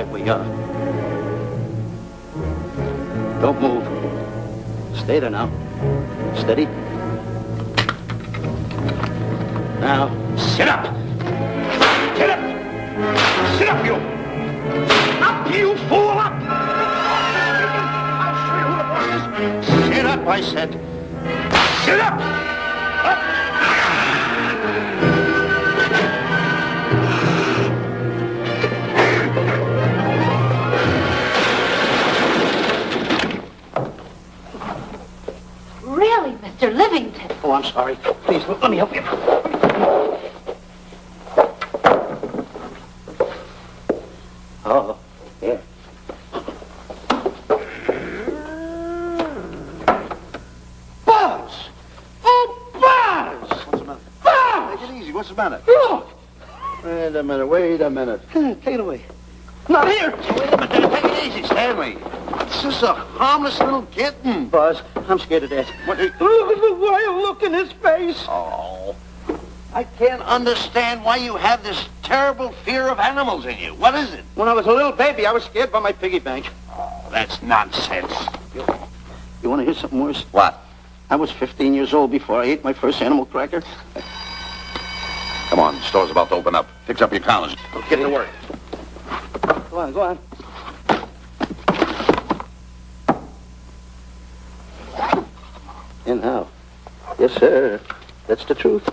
right where you are. Don't move. Stay there now. Steady. Now, sit up. Sit up. Sit up, you. Up, you fool, up. I'll show you who the boss is. Sit up, I said. Sit up. Up. Really, Mr. Livington? Oh, I'm sorry. Please, let me help you. Oh, yeah. Buzz! Oh, Buzz! What's the matter? Buzz! Take it easy. What's the matter? Look! Wait a minute. Take it away. Not here! Wait a minute. Take it easy, Stanley. It's just a harmless little kitten. Buzz, I'm scared to death. What? Look at the wild look in his face. Oh. I can't understand why you have this terrible fear of animals in you. What is it? When I was a little baby, I was scared by my piggy bank. Oh, that's nonsense. You want to hear something worse? What? I was 15 years old before I ate my first animal cracker. Come on, the store's about to open up. Fix up your counters. Get to work. Go on, go on. And how? Yes, sir. That's the truth.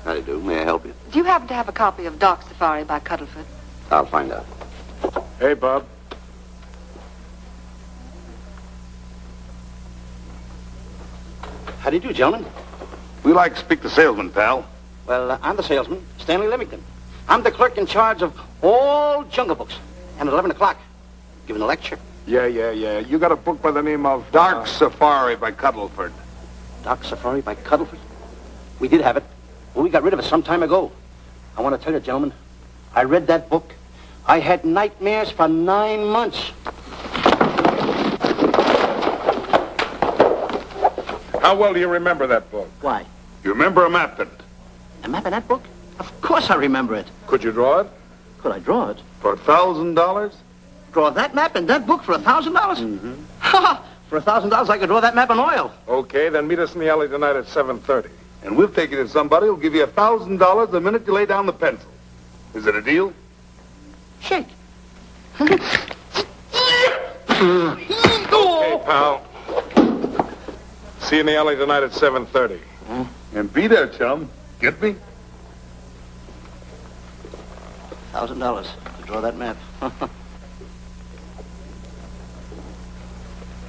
How do you do? May I help you? Do you happen to have a copy of Dark Safari by Cuddlefoot? I'll find out. Hey, Bob. How do you do, gentlemen? We like to speak to salesman, pal. Well, I'm the salesman, Stanley Livington. I'm the clerk in charge of all Jungle Books. And at 11 o'clock, giving a lecture. Yeah. You got a book by the name of Dark Safari by Cuddleford. Dark Safari by Cuddleford? We did have it, but we got rid of it some time ago. I want to tell you, gentlemen, I read that book. I had nightmares for 9 months. How well do you remember that book? Why? You remember a map in it? A map in that book? Of course I remember it. Could you draw it? Could I draw it? For $1,000? Draw that map in that book for $1,000? Mm-hmm. Ha! For $1,000, I could draw that map in oil. Okay, then meet us in the alley tonight at 7:30. And we'll take you to somebody who'll give you $1,000 the minute you lay down the pencil. Is it a deal? Shake. Okay, pal. See you in the alley tonight at 7:30. And be there, chum. Get me? $1,000 to draw that map.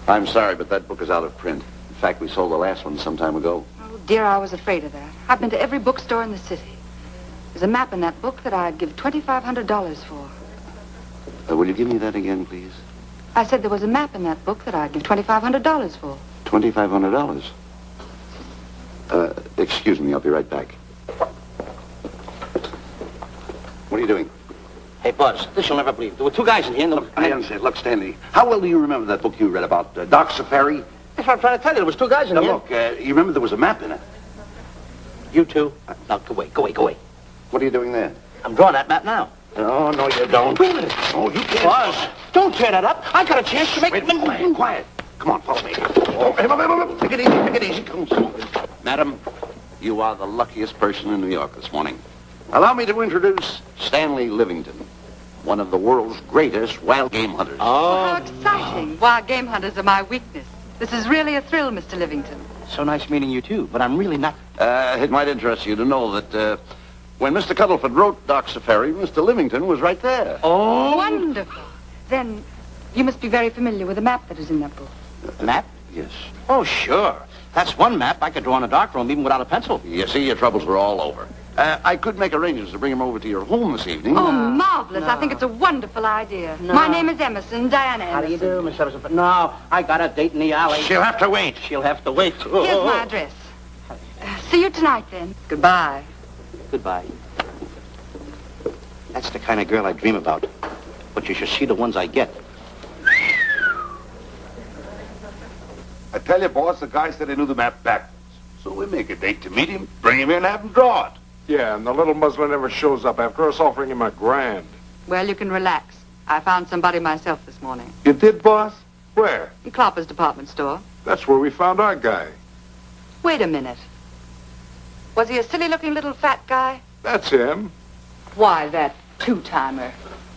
I'm sorry, but that book is out of print. In fact, we sold the last one some time ago. Oh, dear, I was afraid of that. I've been to every bookstore in the city. There's a map in that book that I'd give $2,500 for. Will you give me that again, please? I said there was a map in that book that I'd give $2,500 for. $2,500. Excuse me, I'll be right back. What are you doing? Hey, Buzz, this you'll never believe. There were two guys in here. And I understand. Look, Stanley, how well do you remember that book you read about Dark Safari? That's what I'm trying to tell you. There was two guys in Now, here. look, you remember there was a map in it. You two. Now, go away. What are you doing there? I'm drawing that map now. No, you don't. Wait a minute. Oh, you can't. Buzz, don't tear that up. I got a chance to make... Wait, quiet. Come on, follow me. Oh, hey, take it easy. Come on. Madam, you are the luckiest person in New York this morning. Allow me to introduce Stanley Livington, one of the world's greatest wild game hunters. Oh, how exciting. Wild game hunters are my weakness. This is really a thrill, Mr. Livington. So nice meeting you, too. But I'm really not... It might interest you to know that when Mr. Cuddleford wrote Dark Safari, Mr. Livington was right there. Oh! Wonderful. Then you must be very familiar with the map that is in that book. The map? Yes. Oh, sure. That's one map I could draw in a darkroom even without a pencil. You see, your troubles were all over. I could make arrangements to bring him over to your home this evening. Oh, marvelous. I think it's a wonderful idea. My name is Emerson, Diana Emerson. How do you do, Miss Emerson? But no, I got a date in the alley. She'll have to wait. She'll have to wait. Here's my address. See you tonight, then. Goodbye. Goodbye. That's the kind of girl I dream about. But you should see the ones I get. I tell you, boss, the guy said he knew the map backwards. So we make a date to meet him, bring him in, and have him draw it. Yeah, and the little muzzler never shows up after us offering him $1,000. Well, you can relax. I found somebody myself this morning. You did, boss? Where? In Clopper's department store. That's where we found our guy. Wait a minute. Was he a silly-looking little fat guy? That's him. Why, that two-timer.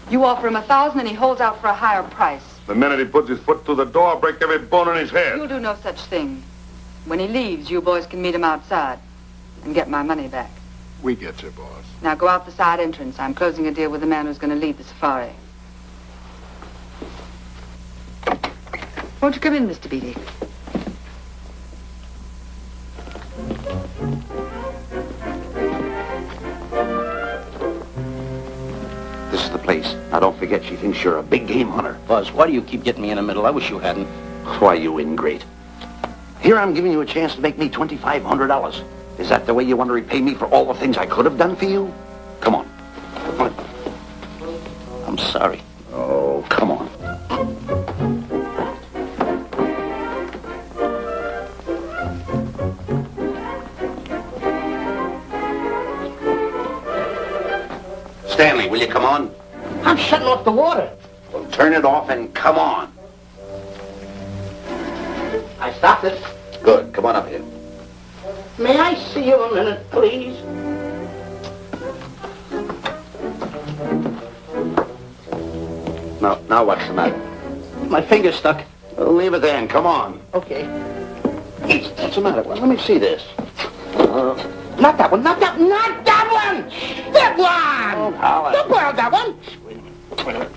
You offer him $1,000 and he holds out for a higher price. The minute he puts his foot through the door, I'll break every bone in his head. You'll do no such thing. When he leaves, you boys can meet him outside and get my money back. We get you, boss. Now go out the side entrance. I'm closing a deal with the man who's going to lead the safari. Won't you come in, Mr. Beatty? This is the place. Now, don't forget, she thinks you're a big game hunter. Buzz, why do you keep getting me in the middle? I wish you hadn't. Why, you ingrate. Here I'm giving you a chance to make me $2,500. Is that the way you want to repay me for all the things I could have done for you? Come on. Come on. I'm sorry. Oh, come on. Stanley, will you come on? I'm shutting off the water. Well, turn it off and come on. I stopped it. Good. Come on up here. May I see you a minute, please? Now what's the matter? My finger's stuck. Well, leave it then. Come on. Okay. What's the matter? Well, let me see this. Not that one, not that one! That one! Oh, Howard. Don't borrow that one! Wait a minute.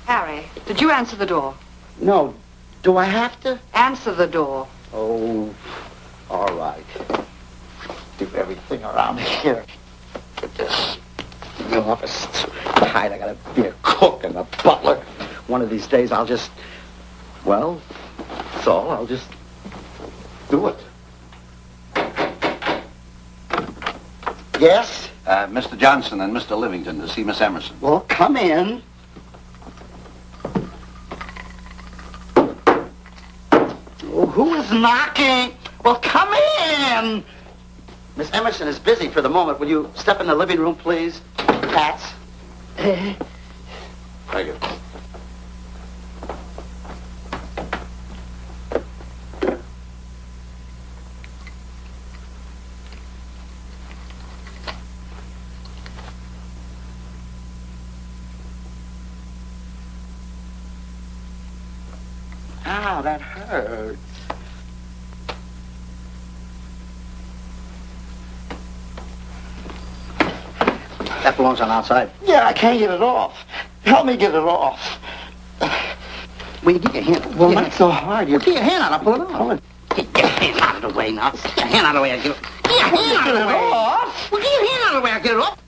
Harry, did you answer the door? No. Do I have to? Answer the door. Oh, all right. Do everything around here. Get this in the office. Tight. I gotta be a cook and a butler. One of these days I'll just, well, that's all. I'll just do it. Yes? Mr. Johnson and Mr. Livington to see Miss Emerson. Well, come in. Oh, who is knocking? Well, come in. Miss Emerson is busy for the moment. Will you step in the living room, please? Pats. Thank you. Ow, that hurts. That belongs on outside. Yeah, I can't get it off. Help me get it off. Will you get your hand? Well, not so hard. Well, get your hand out. I'll pull it off. Get your hand out of the way now. Get your hand out of the way. Get your hand out of the way. Well, get your hand out of the way. I'll get it off.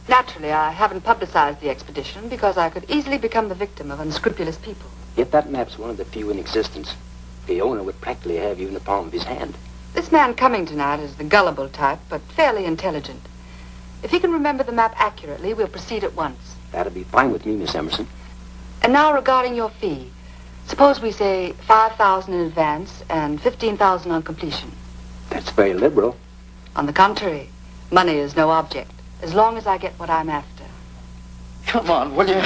Naturally, I haven't publicized the expedition because I could easily become the victim of unscrupulous people. Yet that map's one of the few in existence. The owner would practically have you in the palm of his hand. This man coming tonight is the gullible type, but fairly intelligent. If he can remember the map accurately, we'll proceed at once. That'd be fine with me, Miss Emerson. And now regarding your fee. Suppose we say $5,000 in advance and $15,000 on completion. That's very liberal. On the contrary, money is no object, as long as I get what I'm after. Come on, will you?